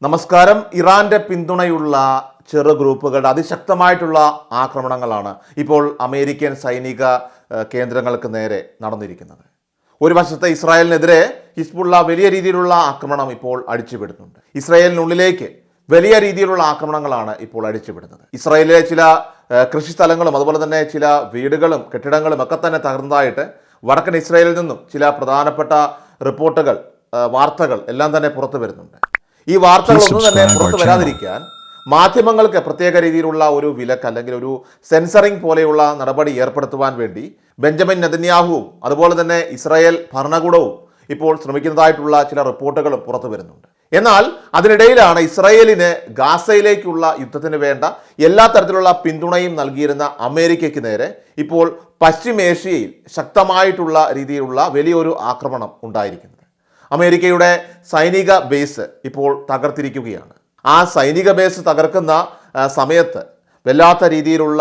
നമസ്കാരം. ഇറാന്റെ പിന്തുണയുള്ള ചെറു ഗ്രൂപ്പുകളുടെ അതിശക്തമായിട്ടുള്ള ആക്രമണങ്ങളാണ് ഇപ്പോൾ അമേരിക്കൻ സൈനിക കേന്ദ്രങ്ങൾക്ക് നേരെ നടന്നിരിക്കുന്നത്. ഒരു വശത്തെ ഇസ്രായേലിനെതിരെ ഹിസ്ബുള്ള വലിയ രീതിയിലുള്ള ആക്രമണം ഇപ്പോൾ അടിച്ചുവിടുന്നുണ്ട്. ഇസ്രായേലിനുള്ളിലേക്ക് വലിയ രീതിയിലുള്ള ആക്രമണങ്ങളാണ് ഇപ്പോൾ അടിച്ചുവിടുന്നത്. ഇസ്രായേലിലെ ചില കൃഷിസ്ഥലങ്ങളും അതുപോലെ തന്നെ ചില വീടുകളും കെട്ടിടങ്ങളും ഒക്കെ തന്നെ തകർന്നതായിട്ട് വടക്കൻ ഇസ്രായേലിൽ നിന്നും ചില പ്രധാനപ്പെട്ട റിപ്പോർട്ടുകൾ, വാർത്തകൾ എല്ലാം തന്നെ പുറത്തു വരുന്നുണ്ട്. ഈ വാർത്തകളൊന്നും തന്നെ പുറത്തു വരാതിരിക്കാൻ മാധ്യമങ്ങൾക്ക് പ്രത്യേക രീതിയിലുള്ള ഒരു വിലക്ക് അല്ലെങ്കിൽ ഒരു സെൻസറിംഗ് പോലെയുള്ള നടപടി ഏർപ്പെടുത്തുവാൻ വേണ്ടി ബെഞ്ചമിൻ നെതന്യാഹുവും അതുപോലെ തന്നെ ഇസ്രായേൽ ഭരണകൂടവും ഇപ്പോൾ ശ്രമിക്കുന്നതായിട്ടുള്ള ചില റിപ്പോർട്ടുകളും പുറത്തു വരുന്നുണ്ട്. എന്നാൽ അതിനിടയിലാണ് ഇസ്രായേലിന് ഗാസയിലേക്കുള്ള യുദ്ധത്തിന് വേണ്ട എല്ലാ തരത്തിലുള്ള പിന്തുണയും നൽകിയിരുന്ന അമേരിക്കയ്ക്ക് നേരെ ഇപ്പോൾ പശ്ചിമേഷ്യയിൽ ശക്തമായിട്ടുള്ള രീതിയിലുള്ള വലിയൊരു ആക്രമണം ഉണ്ടായിരിക്കുന്നത്. അമേരിക്കയുടെ സൈനിക ബേസ് ഇപ്പോൾ തകർത്തിരിക്കുകയാണ്. ആ സൈനിക ബേസ് തകർക്കുന്ന സമയത്ത് വല്ലാത്ത രീതിയിലുള്ള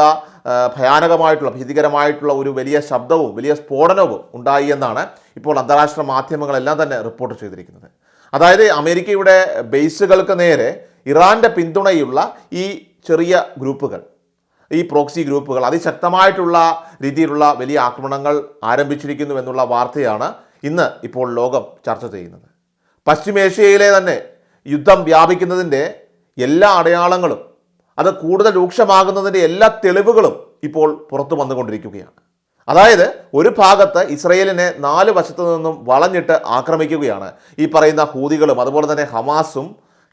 ഭയാനകമായിട്ടുള്ള ഭീതികരമായിട്ടുള്ള ഒരു വലിയ ശബ്ദവും വലിയ സ്ഫോടനവും ഉണ്ടായി എന്നാണ് ഇപ്പോൾ അന്താരാഷ്ട്ര മാധ്യമങ്ങളെല്ലാം തന്നെ റിപ്പോർട്ട് ചെയ്തിരിക്കുന്നത്. അതായത് അമേരിക്കയുടെ ബേസുകൾക്ക് നേരെ ഇറാന്റെ പിന്തുണയുള്ള ഈ ചെറിയ ഗ്രൂപ്പുകൾ, ഈ പ്രോക്സി ഗ്രൂപ്പുകൾ അതിശക്തമായിട്ടുള്ള രീതിയിലുള്ള വലിയ ആക്രമണങ്ങൾ ആരംഭിച്ചിരിക്കുന്നു എന്നുള്ള വാർത്തയാണ് ഇന്ന് ഇപ്പോൾ ലോകം ചർച്ച ചെയ്യുന്നത്. പശ്ചിമേഷ്യയിലെ തന്നെ യുദ്ധം വ്യാപിക്കുന്നതിൻ്റെ എല്ലാ അടയാളങ്ങളും, അത് കൂടുതൽ രൂക്ഷമാകുന്നതിൻ്റെ എല്ലാ തെളിവുകളും ഇപ്പോൾ പുറത്തു വന്നുകൊണ്ടിരിക്കുകയാണ്. അതായത് ഒരു ഭാഗത്ത് ഇസ്രയേലിനെ 4 വശത്തു നിന്നും വളഞ്ഞിട്ട് ആക്രമിക്കുകയാണ് ഈ പറയുന്ന ഹൂതികളും അതുപോലെ തന്നെ ഹമാസും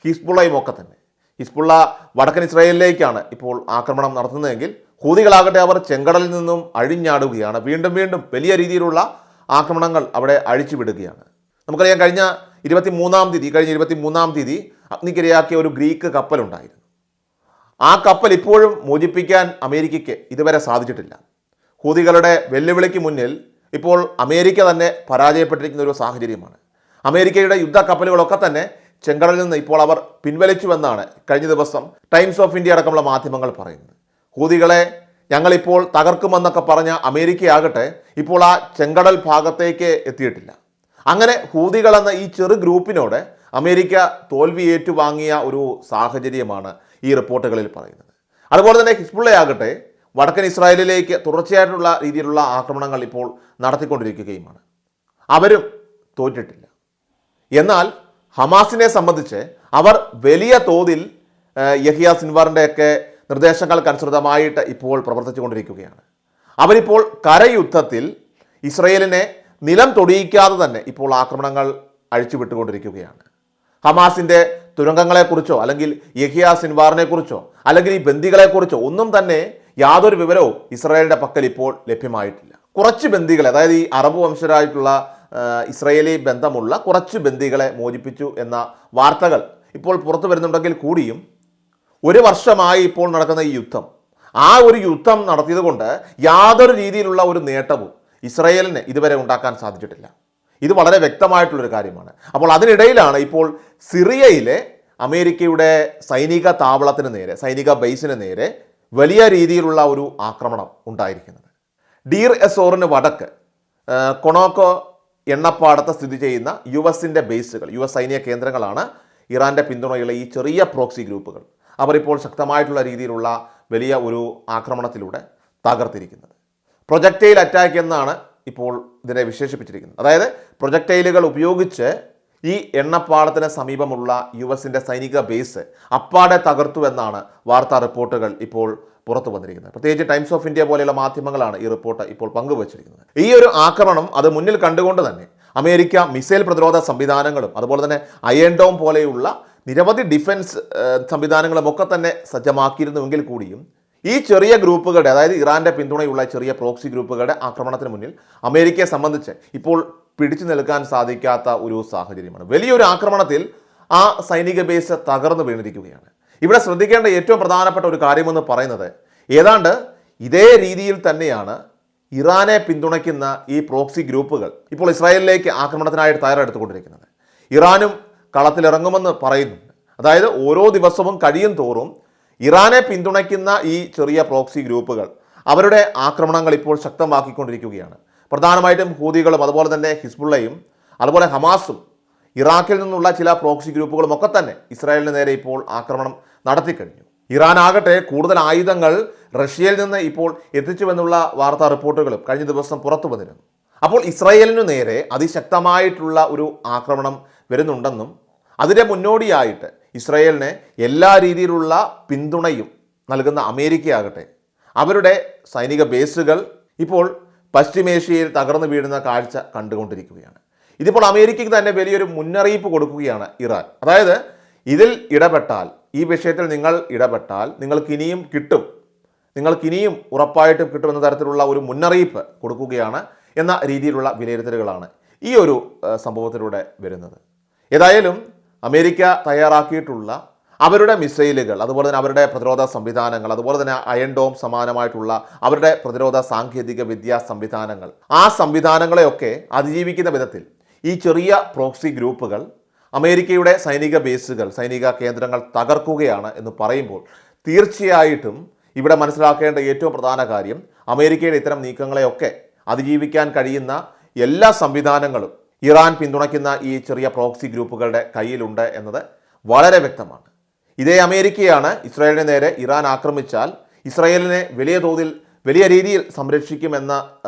ഹിസ്ബുള്ളയും ഒക്കെ തന്നെ. ഹിസ്ബുള്ള വടക്കൻ ഇസ്രായേലിലേക്കാണ് ഇപ്പോൾ ആക്രമണം നടത്തുന്നതെങ്കിൽ ഹൂതികളാകട്ടെ അവർ ചെങ്കടലിൽ നിന്നും അഴിഞ്ഞാടുകയാണ്. വീണ്ടും വീണ്ടും വലിയ രീതിയിലുള്ള ആക്രമണങ്ങൾ അവിടെ അഴിച്ചുവിടുകയാണ്. നമുക്കറിയാം, കഴിഞ്ഞ 23-ാം തീയതി അഗ്നിക്കിരയാക്കിയ ഒരു ഗ്രീക്ക് കപ്പലുണ്ടായിരുന്നു. ആ കപ്പൽ ഇപ്പോഴും മോചിപ്പിക്കാൻ അമേരിക്കയ്ക്ക് ഇതുവരെ സാധിച്ചിട്ടില്ല. ഹൂതികളുടെ വെല്ലുവിളിക്ക് മുന്നിൽ ഇപ്പോൾ അമേരിക്ക തന്നെ പരാജയപ്പെട്ടിരിക്കുന്ന ഒരു സാഹചര്യമാണ്. അമേരിക്കയുടെ യുദ്ധക്കപ്പലുകളൊക്കെ തന്നെ ചെങ്കടലിൽ നിന്ന് ഇപ്പോൾ അവർ പിൻവലിച്ചുവെന്നാണ് കഴിഞ്ഞ ദിവസം ടൈംസ് ഓഫ് ഇന്ത്യ അടക്കമുള്ള മാധ്യമങ്ങൾ പറയുന്നത്. ഹൂതികളെ ഞങ്ങളിപ്പോൾ തകർക്കുമെന്നൊക്കെ പറഞ്ഞ അമേരിക്കയാകട്ടെ ഇപ്പോൾ ആ ചെങ്കടൽ ഭാഗത്തേക്ക് എത്തിയിട്ടില്ല. അങ്ങനെ ഹൂതികൾ എന്ന ഈ ചെറു ഗ്രൂപ്പിനോട് അമേരിക്ക തോൽവി ഏറ്റുവാങ്ങിയ ഒരു സാഹചര്യമാണ് ഈ റിപ്പോർട്ടുകളിൽ പറയുന്നത്. അതുപോലെ തന്നെ ഹിസ്ബുള്ളയാകട്ടെ വടക്കൻ ഇസ്രായേലിലേക്ക് തുടർച്ചയായിട്ടുള്ള രീതിയിലുള്ള ആക്രമണങ്ങൾ ഇപ്പോൾ നടത്തിക്കൊണ്ടിരിക്കുകയുമാണ്. അവരും തോറ്റിട്ടില്ല. എന്നാൽ ഹമാസിനെ സംബന്ധിച്ച് അവർ വലിയ തോതിൽ യഹിയ സിൻവാറിൻ്റെയൊക്കെ നിർദ്ദേശങ്ങൾക്കനുസൃതമായിട്ട് ഇപ്പോൾ പ്രവർത്തിച്ചു കൊണ്ടിരിക്കുകയാണ്. അവരിപ്പോൾ കരയുദ്ധത്തിൽ ഇസ്രയേലിനെ നിലം തൊടിയിക്കാതെ തന്നെ ഇപ്പോൾ ആക്രമണങ്ങൾ അഴിച്ചുവിട്ടുകൊണ്ടിരിക്കുകയാണ്. ഹമാസിൻ്റെ തുരങ്കങ്ങളെക്കുറിച്ചോ അല്ലെങ്കിൽ യഹിയ സിൻവാറിനെക്കുറിച്ചോ അല്ലെങ്കിൽ ഈ ബന്ദികളെക്കുറിച്ചോ ഒന്നും തന്നെ യാതൊരു വിവരവും ഇസ്രായേലിൻ്റെ പക്കൽ ഇപ്പോൾ ലഭ്യമായിട്ടില്ല. കുറച്ച് ബന്ദികളെ, അതായത് ഈ അറബ് വംശരായിട്ടുള്ള ഇസ്രായേലി ബന്ധമുള്ള കുറച്ച് ബന്ദികളെ മോചിപ്പിച്ചു എന്ന വാർത്തകൾ ഇപ്പോൾ പുറത്തു വരുന്നുണ്ടെങ്കിൽ കൂടിയും 1 വർഷമായി ഇപ്പോൾ നടക്കുന്ന ഈ യുദ്ധം, ആ ഒരു യുദ്ധം നടത്തിയത് കൊണ്ട് യാതൊരു രീതിയിലുള്ള ഒരു നേട്ടവും ഇസ്രായേലിന് ഇതുവരെ ഉണ്ടാക്കാൻ സാധിച്ചിട്ടില്ല. ഇത് വളരെ വ്യക്തമായിട്ടുള്ളൊരു കാര്യമാണ്. അപ്പോൾ അതിനിടയിലാണ് ഇപ്പോൾ സിറിയയിലെ അമേരിക്കയുടെ സൈനിക താവളത്തിന് നേരെ, സൈനിക ബേസിന് നേരെ വലിയ രീതിയിലുള്ള ഒരു ആക്രമണം ഉണ്ടായിരിക്കുന്നത്. ഡീർ എസോറിന് വടക്ക് കൊണോക്കോ എണ്ണപ്പാടത്ത് സ്ഥിതി ചെയ്യുന്ന US-ൻ്റെ ബേസുകൾ, US സൈനിക കേന്ദ്രങ്ങളാണ് ഇറാൻ്റെ പിന്തുണയുള്ള ഈ ചെറിയ പ്രോക്സി ഗ്രൂപ്പുകൾ അവരിപ്പോൾ ശക്തമായിട്ടുള്ള രീതിയിലുള്ള വലിയ ഒരു ആക്രമണത്തിലൂടെ തകർത്തിരിക്കുന്നത്. പ്രൊജക്റ്റൈൽ അറ്റാക്ക് എന്നാണ് ഇപ്പോൾ ഇതിനെ വിശേഷിപ്പിച്ചിരിക്കുന്നത്. അതായത് പ്രൊജക്റ്റൈലുകൾ ഉപയോഗിച്ച് ഈ എണ്ണപ്പാടത്തിന് സമീപമുള്ള US-ൻ്റെ സൈനിക ബേസ് അപ്പാടെ തകർത്തു എന്നാണ് വാർത്താ റിപ്പോർട്ടുകൾ ഇപ്പോൾ പുറത്തു വന്നിരിക്കുന്നത്. പ്രത്യേകിച്ച് ടൈംസ് ഓഫ് ഇന്ത്യ പോലെയുള്ള മാധ്യമങ്ങളാണ് ഈ റിപ്പോർട്ട് ഇപ്പോൾ പങ്കുവച്ചിരിക്കുന്നത്. ഈ ഒരു ആക്രമണം അത് മുന്നിൽ കണ്ടുകൊണ്ട് തന്നെ അമേരിക്ക മിസൈൽ പ്രതിരോധ സംവിധാനങ്ങളും അതുപോലെ തന്നെ അയൺ ഡോം പോലെയുള്ള നിരവധി ഡിഫൻസ് സംവിധാനങ്ങളും ഒക്കെ തന്നെ സജ്ജമാക്കിയിരുന്നുവെങ്കിൽ കൂടിയും ഈ ചെറിയ ഗ്രൂപ്പുകളുടെ, അതായത് ഇറാന്റെ പിന്തുണയുള്ള ചെറിയ പ്രോക്സി ഗ്രൂപ്പുകളുടെ ആക്രമണത്തിന് മുന്നിൽ അമേരിക്കയെ സംബന്ധിച്ച് ഇപ്പോൾ പിടിച്ചു നിൽക്കാൻ സാധിക്കാത്ത ഒരു സാഹചര്യമാണ്. വലിയൊരു ആക്രമണത്തിൽ ആ സൈനിക ബേസ് തകർന്നു വീണിരിക്കുകയാണ്. ഇവിടെ ശ്രദ്ധിക്കേണ്ട ഏറ്റവും പ്രധാനപ്പെട്ട ഒരു കാര്യമെന്ന് പറയുന്നത്, ഏതാണ്ട് ഇതേ രീതിയിൽ തന്നെയാണ് ഇറാനെ പിന്തുണയ്ക്കുന്ന ഈ പ്രോക്സി ഗ്രൂപ്പുകൾ ഇപ്പോൾ ഇസ്രായേലിലേക്ക് ആക്രമണത്തിനായിട്ട് തയ്യാറെടുത്തുകൊണ്ടിരിക്കുന്നത്. ഇറാനും കളത്തിലിറങ്ങുമെന്ന് പറയുന്നുണ്ട്. അതായത് ഓരോ ദിവസവും കഴിയും തോറും ഇറാനെ പിന്തുണയ്ക്കുന്ന ഈ ചെറിയ പ്രോക്സി ഗ്രൂപ്പുകൾ അവരുടെ ആക്രമണങ്ങൾ ഇപ്പോൾ ശക്തമാക്കിക്കൊണ്ടിരിക്കുകയാണ്. പ്രധാനമായിട്ടും ഹൂതികളും അതുപോലെ തന്നെ ഹിസ്ബുള്ളയും അതുപോലെ ഹമാസും ഇറാഖിൽ നിന്നുള്ള ചില പ്രോക്സി ഗ്രൂപ്പുകളും ഒക്കെ തന്നെ ഇസ്രായേലിന് നേരെ ഇപ്പോൾ ആക്രമണം നടത്തിക്കഴിഞ്ഞു. ഇറാൻ ആകട്ടെ കൂടുതൽ ആയുധങ്ങൾ റഷ്യയിൽ നിന്ന് ഇപ്പോൾ എത്തിച്ചുവെന്നുള്ള വാർത്താ റിപ്പോർട്ടുകളും കഴിഞ്ഞ ദിവസം പുറത്തു വന്നിരുന്നു. അപ്പോൾ ഇസ്രായേലിനു നേരെ അതിശക്തമായിട്ടുള്ള ഒരു ആക്രമണം വരുന്നുണ്ടെന്നും അതിൻ്റെ മുന്നോടിയായിട്ട് ഇസ്രായേലിന് എല്ലാ രീതിയിലുള്ള പിന്തുണയും നൽകുന്ന അമേരിക്കയാകട്ടെ അവരുടെ സൈനിക ബേസുകൾ ഇപ്പോൾ പശ്ചിമേഷ്യയിൽ തകർന്നു വീഴുന്ന കാഴ്ച കണ്ടുകൊണ്ടിരിക്കുകയാണ്. ഇതിപ്പോൾ അമേരിക്കയ്ക്ക് തന്നെ വലിയൊരു മുന്നറിയിപ്പ് കൊടുക്കുകയാണ് ഇറാൻ. അതായത് ഇതിൽ ഇടപെട്ടാൽ, ഈ വിഷയത്തിൽ നിങ്ങൾ ഇടപെട്ടാൽ നിങ്ങൾക്കിനിയും കിട്ടും, നിങ്ങൾക്കിനിയും ഉറപ്പായിട്ടും കിട്ടുമെന്ന തരത്തിലുള്ള ഒരു മുന്നറിയിപ്പ് കൊടുക്കുകയാണ് എന്ന രീതിയിലുള്ള വിലയിരുത്തലുകളാണ് ഈ ഒരു സംഭവത്തിലൂടെ വരുന്നത്. ഏതായാലും അമേരിക്ക തയ്യാറാക്കിയിട്ടുള്ള അവരുടെ മിസൈലുകൾ, അതുപോലെ തന്നെ അവരുടെ പ്രതിരോധ സംവിധാനങ്ങൾ, അതുപോലെ തന്നെ അയൺ ഡോം സമാനമായിട്ടുള്ള അവരുടെ പ്രതിരോധ സാങ്കേതിക വിദ്യാ സംവിധാനങ്ങൾ, ആ സംവിധാനങ്ങളെയൊക്കെ അതിജീവിക്കുന്ന വിധത്തിൽ ഈ ചെറിയ പ്രോക്സി ഗ്രൂപ്പുകൾ അമേരിക്കയുടെ സൈനിക ബേസുകൾ, സൈനിക കേന്ദ്രങ്ങൾ തകർക്കുകയാണ് എന്ന് പറയുമ്പോൾ തീർച്ചയായിട്ടും ഇവിടെ മനസ്സിലാക്കേണ്ട ഏറ്റവും പ്രധാന കാര്യം അമേരിക്കയുടെ ഇത്തരം നീക്കങ്ങളെയൊക്കെ അതിജീവിക്കാൻ കഴിയുന്ന എല്ലാ സംവിധാനങ്ങളും ഇറാൻ പിന്തുണയ്ക്കുന്ന ഈ ചെറിയ പ്രോക്സി ഗ്രൂപ്പുകളുടെ കയ്യിലുണ്ട് എന്നത് വളരെ വ്യക്തമാണ്. ഇതേ അമേരിക്കയാണ് ഇസ്രായേലിന് നേരെ ഇറാൻ ആക്രമിച്ചാൽ ഇസ്രായേലിനെ വലിയ രീതിയിൽ സംരക്ഷിക്കുമെന്ന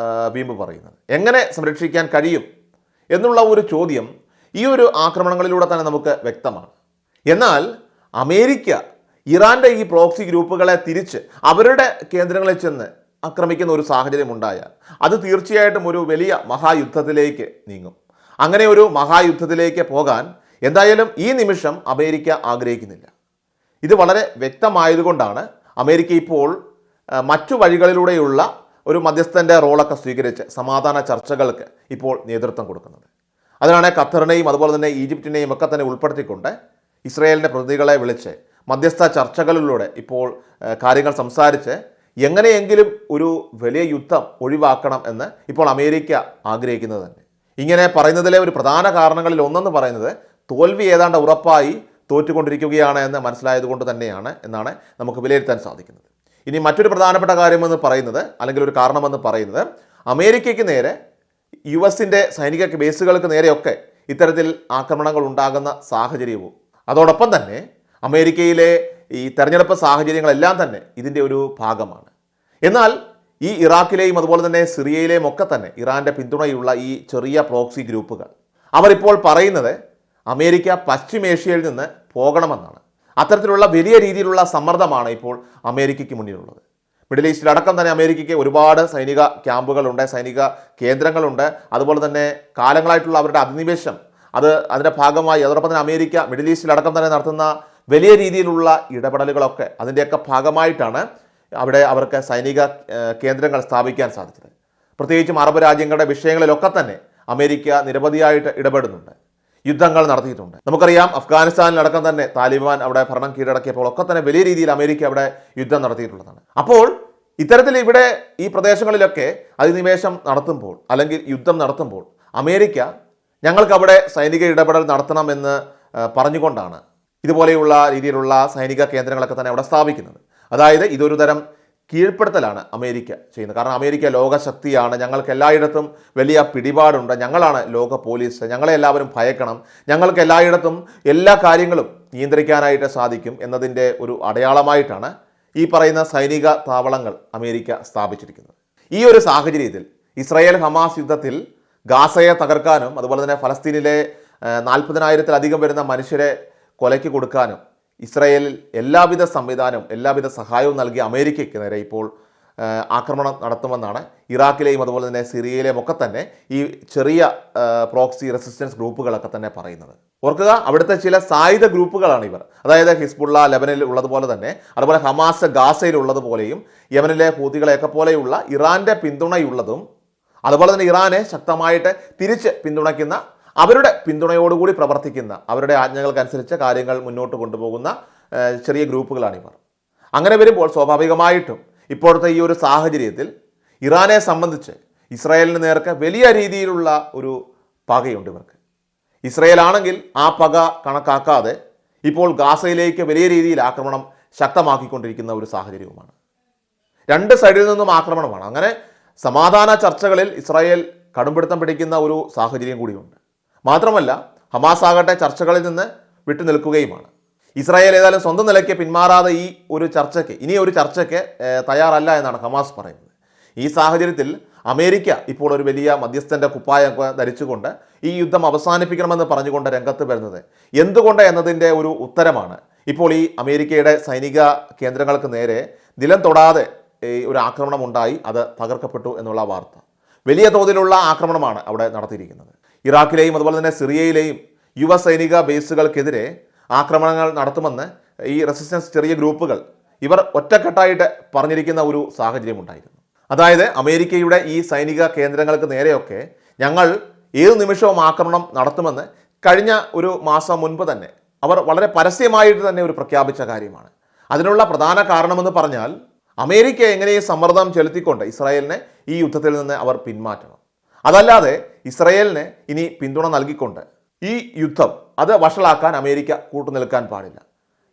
വീമ്പ് പറയുന്നത്. എങ്ങനെ സംരക്ഷിക്കാൻ കഴിയും എന്നുള്ള ഒരു ചോദ്യം ഈ ഒരു ആക്രമണങ്ങളിലൂടെ തന്നെ നമുക്ക് വ്യക്തമാണ്. എന്നാൽ അമേരിക്ക ഇറാൻ്റെ ഈ പ്രോക്സി ഗ്രൂപ്പുകളെ തിരിച്ച് അവരുടെ കേന്ദ്രങ്ങളിൽ ചെന്ന് ആക്രമിക്കുന്ന ഒരു സാഹചര്യം ഉണ്ടായാൽ അത് തീർച്ചയായിട്ടും ഒരു വലിയ മഹായുദ്ധത്തിലേക്ക് നീങ്ങും. അങ്ങനെ ഒരു മഹായുദ്ധത്തിലേക്ക് പോകാൻ എന്തായാലും ഈ നിമിഷം അമേരിക്ക ആഗ്രഹിക്കുന്നില്ല. ഇത് വളരെ വ്യക്തമായതുകൊണ്ടാണ് അമേരിക്ക ഇപ്പോൾ മറ്റു വഴികളിലൂടെയുള്ള ഒരു മധ്യസ്ഥൻ്റെ റോളൊക്കെ സ്വീകരിച്ച് സമാധാന ചർച്ചകൾക്ക് ഇപ്പോൾ നേതൃത്വം കൊടുക്കുന്നത്. അതിനാണ് ഖത്തറിനെയും അതുപോലെ തന്നെ ഈജിപ്തിനെയും ഒക്കെ തന്നെ ഉൾപ്പെടുത്തിക്കൊണ്ട് ഇസ്രായേലിൻ്റെ പ്രതിനിധികളെ വിളിച്ച് മധ്യസ്ഥ ചർച്ചകളിലൂടെ ഇപ്പോൾ കാര്യങ്ങൾ സംസാരിച്ച് എങ്ങനെയെങ്കിലും ഒരു വലിയ യുദ്ധം ഒഴിവാക്കണം എന്ന് ഇപ്പോൾ അമേരിക്ക ആഗ്രഹിക്കുന്നത് തന്നെ. ഇങ്ങനെ പറയുന്നതിലെ ഒരു പ്രധാന കാരണങ്ങളിൽ ഒന്നെന്ന് പറയുന്നത് തോൽവി ഏതാണ്ട് ഉറപ്പായി തോറ്റുകൊണ്ടിരിക്കുകയാണ് എന്ന് മനസ്സിലായതുകൊണ്ട് തന്നെയാണ് എന്നാണ് നമുക്ക് വിലയിരുത്താൻ സാധിക്കുന്നത്. ഇനി മറ്റൊരു പ്രധാനപ്പെട്ട കാര്യമെന്ന് പറയുന്നത്, അല്ലെങ്കിൽ ഒരു കാരണമെന്ന് പറയുന്നത്, അമേരിക്കയ്ക്ക് നേരെ US-ൻ്റെ സൈനിക ബേസുകൾക്ക് നേരെയൊക്കെ ഇത്തരത്തിൽ ആക്രമണങ്ങൾ ഉണ്ടാകുന്ന സാഹചര്യവും അതോടൊപ്പം തന്നെ അമേരിക്കയിലെ ഈ തെരഞ്ഞെടുപ്പ് സാഹചര്യങ്ങളെല്ലാം തന്നെ ഇതിൻ്റെ ഒരു ഭാഗമാണ്. എന്നാൽ ഈ ഇറാഖിലെയും അതുപോലെ തന്നെ സിറിയയിലെയും ഒക്കെ തന്നെ ഇറാൻ്റെ പിന്തുണയുള്ള ഈ ചെറിയ പ്രോക്സി ഗ്രൂപ്പുകൾ അവരിപ്പോൾ പറയുന്നത് അമേരിക്ക പശ്ചിമേഷ്യയിൽ നിന്ന് പോകണമെന്നാണ്. അത്തരത്തിലുള്ള വലിയ രീതിയിലുള്ള സമ്മർദ്ദമാണ് ഇപ്പോൾ അമേരിക്കയ്ക്ക് മുന്നിലുള്ളത്. മിഡിൽ ഈസ്റ്റിലടക്കം തന്നെ അമേരിക്കയ്ക്ക് ഒരുപാട് സൈനിക ക്യാമ്പുകളുണ്ട്, സൈനിക കേന്ദ്രങ്ങളുണ്ട്. അതുപോലെ തന്നെ കാലങ്ങളായിട്ടുള്ള അവരുടെ അധിനിവേശം അതിൻ്റെ ഭാഗമായി അതോടൊപ്പം തന്നെ അമേരിക്ക മിഡിൽ ഈസ്റ്റിലടക്കം തന്നെ നടത്തുന്ന വലിയ രീതിയിലുള്ള ഇടപെടലുകളൊക്കെ അതിൻ്റെയൊക്കെ ഭാഗമായിട്ടാണ് അവിടെ അവർക്ക് സൈനിക കേന്ദ്രങ്ങൾ സ്ഥാപിക്കാൻ സാധിച്ചത്. പ്രത്യേകിച്ചും അറബ് രാജ്യങ്ങളുടെ വിഷയങ്ങളിലൊക്കെ തന്നെ അമേരിക്ക നിരവധിയായിട്ട് ഇടപെടുന്നുണ്ട്, യുദ്ധങ്ങൾ നടത്തിയിട്ടുണ്ട്. നമുക്കറിയാം അഫ്ഗാനിസ്ഥാനിലടക്കം തന്നെ താലിബാൻ അവിടെ ഭരണം കീഴടക്കിയപ്പോൾ ഒക്കെ തന്നെ വലിയ രീതിയിൽ അമേരിക്ക അവിടെ യുദ്ധം നടത്തിയിട്ടുള്ളതാണ്. അപ്പോൾ ഇത്തരത്തിൽ ഇവിടെ ഈ പ്രദേശങ്ങളിലൊക്കെ അധിനിവേശം നടത്തുമ്പോൾ അല്ലെങ്കിൽ യുദ്ധം നടത്തുമ്പോൾ അമേരിക്ക ഞങ്ങൾക്ക് അവിടെ സൈനിക ഇടപെടൽ നടത്തണമെന്ന് പറഞ്ഞുകൊണ്ടാണ് ഇതുപോലെയുള്ള രീതിയിലുള്ള സൈനിക കേന്ദ്രങ്ങളൊക്കെ തന്നെ അവിടെ സ്ഥാപിക്കുന്നത്. അതായത് ഇതൊരു തരം കീഴ്പ്പെടുത്തലാണ് അമേരിക്ക ചെയ്യുന്നത്. കാരണം അമേരിക്ക ലോകശക്തിയാണ്, ഞങ്ങൾക്ക് എല്ലായിടത്തും വലിയ പിടിപാടുണ്ട്, ഞങ്ങളാണ് ലോക പോലീസ്, ഞങ്ങളെ എല്ലാവരും ഭയക്കണം, ഞങ്ങൾക്ക് എല്ലായിടത്തും എല്ലാ കാര്യങ്ങളും നിയന്ത്രിക്കാനായിട്ട് സാധിക്കും എന്നതിൻ്റെ ഒരു അടയാളമായിട്ടാണ് ഈ പറയുന്ന സൈനിക താവളങ്ങൾ അമേരിക്ക സ്ഥാപിച്ചിരിക്കുന്നത്. ഈ ഒരു സാഹചര്യത്തിൽ ഇസ്രായേൽ ഹമാസ് യുദ്ധത്തിൽ ഗാസയെ തകർക്കാനും അതുപോലെ തന്നെ ഫലസ്തീനിലെ 40,000-ത്തിലധികം വരുന്ന മനുഷ്യരെ കൊലയ്ക്ക് കൊടുക്കാനും ഇസ്രായേലിൽ എല്ലാവിധ സംവിധാനവും എല്ലാവിധ സഹായവും നൽകിയ അമേരിക്കയ്ക്ക് നേരെ ഇപ്പോൾ ആക്രമണം നടത്തുമെന്നാണ് ഇറാഖിലെയും അതുപോലെ തന്നെ സിറിയയിലെയും ഒക്കെ തന്നെ ഈ ചെറിയ പ്രോക്സി റെസിസ്റ്റൻസ് ഗ്രൂപ്പുകളൊക്കെ തന്നെ പറയുന്നത്. ഓർക്കുക, അവിടുത്തെ ചില സായുധ ഗ്രൂപ്പുകളാണ് ഇവർ. അതായത് ഹിസ്ബുള്ള ലെബനിൽ ഉള്ളതുപോലെ തന്നെ അതുപോലെ ഹമാസ് ഗാസയിൽ ഉള്ളതുപോലെയും യമനിലെ ഹൂതികളെയൊക്കെ പോലെയുള്ള ഇറാൻ്റെ പിന്തുണയുള്ളതും അതുപോലെ തന്നെ ഇറാനെ ശക്തമായിട്ട് തിരിച്ച് പിന്തുണയ്ക്കുന്ന, അവരുടെ പിന്തുണയോടുകൂടി പ്രവർത്തിക്കുന്ന, അവരുടെ ആജ്ഞകൾക്കനുസരിച്ച് കാര്യങ്ങൾ മുന്നോട്ട് കൊണ്ടുപോകുന്ന ചെറിയ ഗ്രൂപ്പുകളാണിവർ. അങ്ങനെ വരുമ്പോൾ സ്വാഭാവികമായിട്ടും ഇപ്പോഴത്തെ ഈ ഒരു സാഹചര്യത്തിൽ ഇറാനെ സംബന്ധിച്ച് ഇസ്രായേലിന് നേർക്ക് വലിയ രീതിയിലുള്ള ഒരു പകയുണ്ട് ഇവർക്ക്. ഇസ്രായേൽ ആണെങ്കിൽ ആ പക കണക്കാക്കാതെ ഇപ്പോൾ ഗാസയിലേക്ക് വലിയ രീതിയിൽ ആക്രമണം ശക്തമാക്കിക്കൊണ്ടിരിക്കുന്ന ഒരു സാഹചര്യവുമാണ്. രണ്ട് സൈഡിൽ നിന്നും ആക്രമണമാണ്. അങ്ങനെ സമാധാന ചർച്ചകളിൽ ഇസ്രായേൽ കടുംപിടുത്തം പിടിക്കുന്ന ഒരു സാഹചര്യം കൂടിയുണ്ട്. മാത്രമല്ല ഹമാസ് ആകട്ടെ ചർച്ചകളിൽ നിന്ന് വിട്ടുനിൽക്കുകയുമാണ്. ഇസ്രായേൽ ഏതായാലും സ്വന്തം നിലയ്ക്ക് പിന്മാറാതെ ഇനി ഒരു ചർച്ചയ്ക്ക് തയ്യാറല്ല എന്നാണ് ഹമാസ് പറയുന്നത്. ഈ സാഹചര്യത്തിൽ അമേരിക്ക ഇപ്പോൾ ഒരു വലിയ മധ്യസ്ഥൻ്റെ കുപ്പായം ധരിച്ചുകൊണ്ട് ഈ യുദ്ധം അവസാനിപ്പിക്കണമെന്ന് പറഞ്ഞുകൊണ്ട് രംഗത്ത് വരുന്നത് എന്തുകൊണ്ട് എന്നതിൻ്റെ ഒരു ഉത്തരമാണ് ഇപ്പോൾ ഈ അമേരിക്കയുടെ സൈനിക കേന്ദ്രങ്ങൾക്ക് നേരെ നിലം തൊടാതെ ഒരു ആക്രമണം ഉണ്ടായി, അത് തകർക്കപ്പെട്ടു എന്നുള്ള വാർത്ത. വലിയ തോതിലുള്ള ആക്രമണമാണ് അവിടെ നടത്തിയിരിക്കുന്നത്. ഇറാഖിലെയും അതുപോലെ തന്നെ സിറിയയിലെയും യുവ സൈനിക ബേസുകൾക്കെതിരെ ആക്രമണങ്ങൾ നടത്തുമെന്ന് ഈ റെസിസ്റ്റൻസ് ചെറിയ ഗ്രൂപ്പുകൾ ഇവർ ഒറ്റക്കെട്ടായിട്ട് പറഞ്ഞിരിക്കുന്ന ഒരു സാഹചര്യമുണ്ടായിരുന്നു. അതായത് അമേരിക്കയുടെ ഈ സൈനിക കേന്ദ്രങ്ങൾക്ക് നേരെയൊക്കെ ഞങ്ങൾ ഏതു നിമിഷവും ആക്രമണം നടത്തുമെന്ന് കഴിഞ്ഞ ഒരു മാസം മുൻപ് തന്നെ അവർ വളരെ പരസ്യമായിട്ട് തന്നെ ഒരു പ്രഖ്യാപിച്ച കാര്യമാണ്. അതിനുള്ള പ്രധാന കാരണമെന്ന് പറഞ്ഞാൽ അമേരിക്ക എങ്ങനെയും സമ്മർദ്ദം ചെലുത്തിക്കൊണ്ട് ഇസ്രായേലിനെ ഈ യുദ്ധത്തിൽ നിന്ന് അവർ പിന്മാറ്റണം. അതല്ലാതെ ഇസ്രായേലിന് ഇനി പിന്തുണ നൽകിക്കൊണ്ട് ഈ യുദ്ധം അത് വഷളാക്കാൻ അമേരിക്ക കൂട്ടുനിൽക്കാൻ പാടില്ല.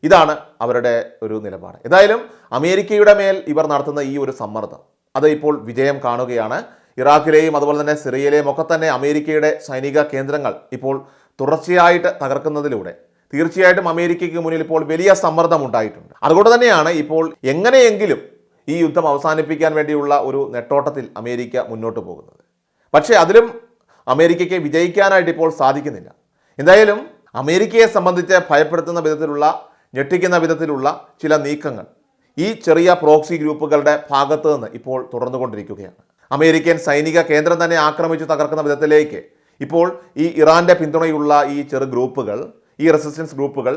ഇതാണ് അവരുടെ ഒരു നിലപാട്. ഏതായാലും അമേരിക്കയുടെ മേൽ ഇവർ നടത്തുന്ന ഈ ഒരു സമ്മർദ്ദം അത് ഇപ്പോൾ വിജയം കാണുകയാണ്. ഇറാഖിലെയും അതുപോലെ തന്നെ സിറിയയിലെയും ഒക്കെ തന്നെ അമേരിക്കയുടെ സൈനിക കേന്ദ്രങ്ങൾ ഇപ്പോൾ തുടർച്ചയായിട്ട് തകർക്കുന്നതിലൂടെ തീർച്ചയായിട്ടും അമേരിക്കയ്ക്ക് മുന്നിൽ ഇപ്പോൾ വലിയ സമ്മർദ്ദം ഉണ്ടായിട്ടുണ്ട്. അതുകൊണ്ട് തന്നെയാണ് ഇപ്പോൾ എങ്ങനെയെങ്കിലും ഈ യുദ്ധം അവസാനിപ്പിക്കാൻ വേണ്ടിയുള്ള ഒരു നെട്ടോട്ടത്തിൽ അമേരിക്ക മുന്നോട്ട് പോകുന്നത്. പക്ഷേ അതിലും അമേരിക്കയ്ക്ക് വിജയിക്കാനായിട്ട് ഇപ്പോൾ സാധിക്കുന്നില്ല. എന്തായാലും അമേരിക്കയെ സംബന്ധിച്ച് ഭയപ്പെടുത്തുന്ന വിധത്തിലുള്ള ഞെട്ടിക്കുന്ന വിധത്തിലുള്ള ചില നീക്കങ്ങൾ ഈ ചെറിയ പ്രോക്സി ഗ്രൂപ്പുകളുടെ ഭാഗത്ത് നിന്ന് ഇപ്പോൾ തുടർന്നുകൊണ്ടിരിക്കുകയാണ്. അമേരിക്കൻ സൈനിക കേന്ദ്രം തന്നെ ആക്രമിച്ചു തകർക്കുന്ന വിധത്തിലേക്ക് ഇപ്പോൾ ഈ ഇറാൻ്റെ പിന്തുണയുള്ള ഈ ചെറു ഗ്രൂപ്പുകൾ, ഈ റെസിസ്റ്റൻസ് ഗ്രൂപ്പുകൾ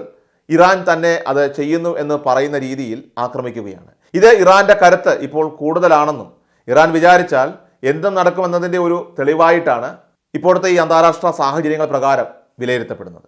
ഇറാൻ തന്നെ അത് ചെയ്യുന്നു എന്ന് പറയുന്ന രീതിയിൽ ആക്രമിക്കുകയാണ്. ഇത് ഇറാൻ്റെ കരുത്ത് ഇപ്പോൾ കൂടുതലാണെന്നും ഇറാൻ വിചാരിച്ചാൽ എന്തും നടക്കുമെന്നതിൻ്റെ ഒരു തെളിവായിട്ടാണ് ഇപ്പോഴത്തെ ഈ അന്താരാഷ്ട്ര സാഹചര്യങ്ങൾ പ്രകാരം വിലയിരുത്തപ്പെടുന്നത്.